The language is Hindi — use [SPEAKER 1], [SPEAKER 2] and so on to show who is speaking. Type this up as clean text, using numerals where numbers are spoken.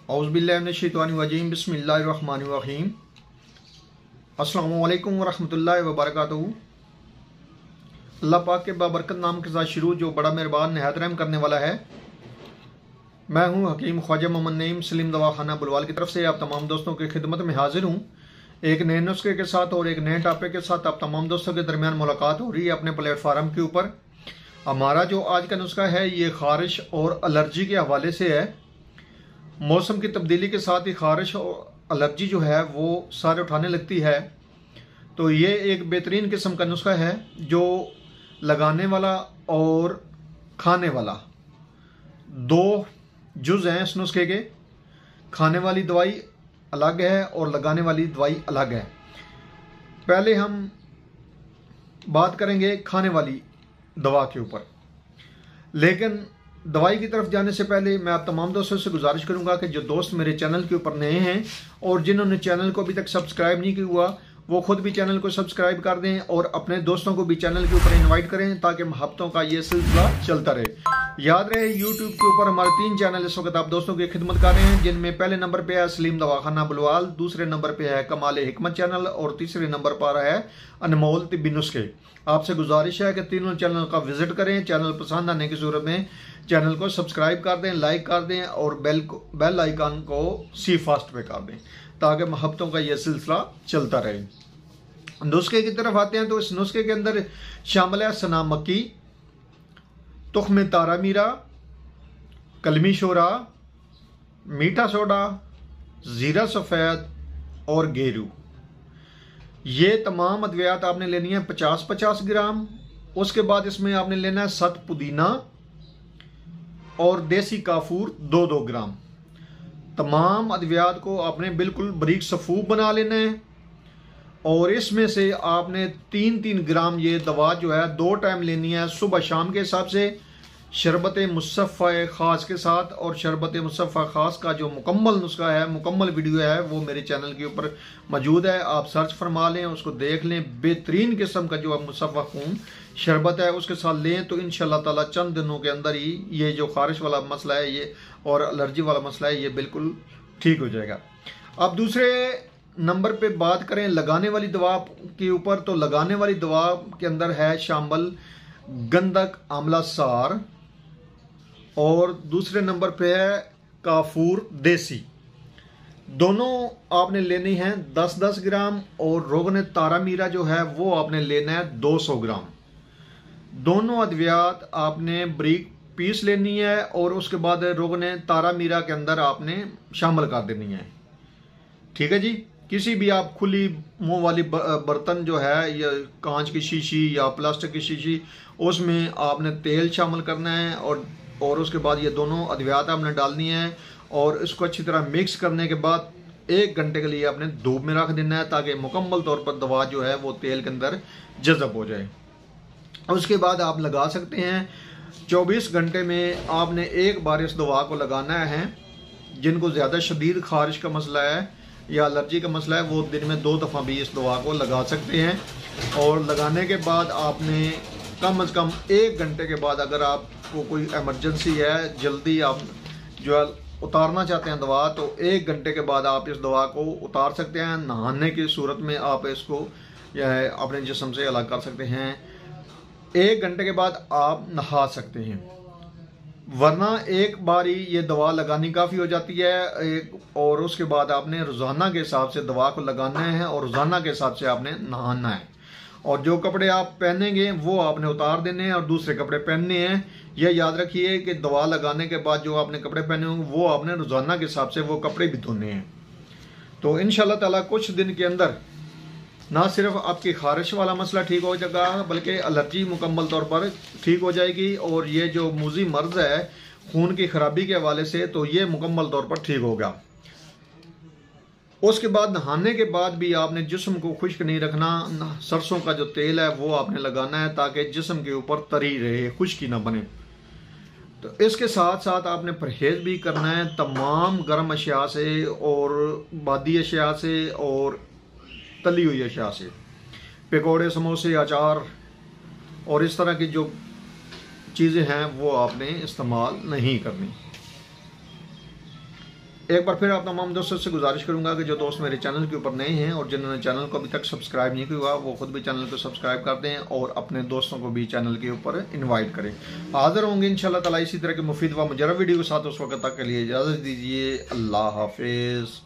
[SPEAKER 1] औज़ुबिल्लाहिमिनश्शैतानिर्रजीम बिस्मिल्लाहिर्रहमानिर्रहीम। अस्सलामु अलैकुम वरहमतुल्लाहि वबरकातुहू। अल्लाह पाक के बाबरकत नाम के साथ शुरू, जो बड़ा मेहरबान निहायत रहम करने वाला है। मैं हूँ हकीम ख्वाजा मोहम्मद नईम सलीम दवाखाना बुलवाल की तरफ से आप तमाम दोस्तों की खिदमत में हाजिर हूँ, एक नए नुस्खे के साथ और एक नए टॉपिक के साथ। आप तमाम दोस्तों के दरमियान मुलाकात हो रही है अपने प्लेटफार्म के ऊपर। हमारा जो आज का नुस्खा है ये खारिश और एलर्जी के हवाले से है। मौसम की तब्दीली के साथ ही खारिश और एलर्जी जो है वो सारे उठाने लगती है, तो ये एक बेहतरीन किस्म का नुस्खा है जो लगाने वाला और खाने वाला दो जुज़ हैं इस नुस्खे के। खाने वाली दवाई अलग है और लगाने वाली दवाई अलग है। पहले हम बात करेंगे खाने वाली दवा के ऊपर, लेकिन दवाई की तरफ जाने से पहले मैं आप तमाम दोस्तों से गुजारिश करूंगा कि जो दोस्त मेरे चैनल के ऊपर नए हैं और जिन्होंने चैनल को अभी तक सब्सक्राइब नहीं किया हुआ, वो खुद भी चैनल को सब्सक्राइब कर दें और अपने दोस्तों को भी चैनल के ऊपर इनवाइट करें, ताकि हफ्तों का ये सिलसिला चलता रहे। याद रहे, यूट्यूब के ऊपर हमारे 3 चैनल इस वक्त आप दोस्तों की खिदमत कर रहे हैं, जिनमें पहले नंबर पे है सलीम दवाखाना बुलवाल, दूसरे नंबर पे है कमाल हिकमत चैनल और तीसरे नंबर पर है अनमोल तिब्बी नुस्खे। आपसे गुजारिश है कि तीनों चैनल का विजिट करें। चैनल पसंद आने की सूरत में चैनल को सब्सक्राइब कर दें, लाइक कर दें और बेल आइकन को सी फास्ट पे कर दें, ताकि हफ्तों का यह सिलसिला चलता रहे। नुस्खे की तरफ आते हैं तो इस नुस्खे के अंदर शामिल है सना मक्की, तुख्म तारा मीरा, कलमी शोरा, मीठा सोडा, जीरा सफ़ेद और गेरू। ये तमाम अद्वियात आपने लेनी है 50-50 ग्राम। उसके बाद इसमें आपने लेना है 7 पुदीना और देसी काफूर 2-2 ग्राम। तमाम अद्वियात को आपने बिल्कुल बारीक सफ़ूफ बना लेना है और इसमें से आपने 3-3 ग्राम ये दवा जो है 2 टाइम लेनी है, सुबह शाम के हिसाब से, शरबत मुसफ़ा ख़ास के साथ। और शरबत मुसफ़ा ख़ास का जो मुकम्मल नुस्खा है, मुकम्मल वीडियो है, वो मेरे चैनल के ऊपर मौजूद है। आप सर्च फरमा लें, उसको देख लें। बेहतरीन किस्म का जो मुसफ़ा खून शरबत है उसके साथ लें तो इंशाअल्लाह ताला चंद दिनों के अंदर ही ये जो खारिश वाला मसला है ये और एलर्जी वाला मसला है ये बिल्कुल ठीक हो जाएगा। अब दूसरे नंबर पे बात करें लगाने वाली दवा के ऊपर, तो लगाने वाली दवा के अंदर है शामिल गंधक आंवला सार और दूसरे नंबर पे है काफूर देसी। दोनों आपने लेनी है 10-10 ग्राम और रोगन तारा मीरा जो है वो आपने लेना है 200 ग्राम। दोनों अद्वियात आपने बारीक पीस लेनी है और उसके बाद रोगन तारा मीरा के अंदर आपने शामिल कर देनी है। ठीक है जी। किसी भी आप खुली मुंह वाली बर्तन जो है या कांच की शीशी या प्लास्टिक की शीशी, उसमें आपने तेल शामिल करना है और उसके बाद ये दोनों अद्वियात आपने डालनी है और इसको अच्छी तरह मिक्स करने के बाद 1 घंटे के लिए आपने धूप में रख देना है, ताकि मुकम्मल तौर पर दवा जो है वो तेल के अंदर जज़ब हो जाए। उसके बाद आप लगा सकते हैं। 24 घंटे में आपने एक बार इस दवा को लगाना है। जिनको ज़्यादा शदीद खारिश का मसला है या एलर्जी का मसला है वो दिन में 2 दफ़ा भी इस दवा को लगा सकते हैं। और लगाने के बाद आपने कम अज़ कम 1 घंटे के बाद, अगर आपको कोई एमरजेंसी है, जल्दी आप जो है उतारना चाहते हैं दवा, तो 1 घंटे के बाद आप इस दवा को उतार सकते हैं। नहाने की सूरत में आप इसको अपने जिस्म से अलग कर सकते हैं। 1 घंटे के बाद आप नहा सकते हैं, वरना एक बारी ये दवा लगानी काफ़ी हो जाती है। और उसके बाद आपने रोज़ाना के हिसाब से दवा को लगाना है और रोज़ाना के हिसाब से आपने नहाना है। और जो कपड़े आप पहनेंगे वो आपने उतार देने हैं और दूसरे कपड़े पहनने हैं। यह याद रखिए कि दवा लगाने के बाद जो आपने कपड़े पहने होंगे वो आपने रोज़ाना के हिसाब से वो कपड़े भी धोने हैं। तो इंशाअल्लाह ताला कुछ दिन के अंदर ना सिर्फ आपकी खारिश वाला मसला ठीक हो जाएगा, बल्कि एलर्जी मुकम्मल तौर पर ठीक हो जाएगी। और ये जो मूजी मर्ज है खून की खराबी के हवाले से, तो ये मुकम्मल तौर पर ठीक होगा। उसके बाद नहाने के बाद भी आपने जिस्म को खुश्क नहीं रखना। सरसों का जो तेल है वो आपने लगाना है, ताकि जिस्म के ऊपर तरी रहे, खुश्की ना बने। तो इसके साथ साथ आपने परहेज भी करना है तमाम गर्म अशिया से और बादी अशिया से और तली हुई अशिया से। पकौड़े, समोसे, अचार और इस तरह की जो चीज़ें हैं वो आपने इस्तेमाल नहीं करनी। एक बार फिर आप तमाम दोस्तों से गुजारिश करूंगा कि जो दोस्त मेरे चैनल के ऊपर नए हैं और जिन्होंने चैनल को अभी तक सब्सक्राइब नहीं किया वो खुद भी चैनल को सब्सक्राइब कर दें और अपने दोस्तों को भी चैनल के ऊपर इनवाइट करें। हाजिर होंगे इंशाल्लाह ताला इसी तरह के मुफीद व मुजर्रब वीडियो के साथ। उस वक्त तक के लिए इजाज़त दीजिए। अल्लाह हाफिज़।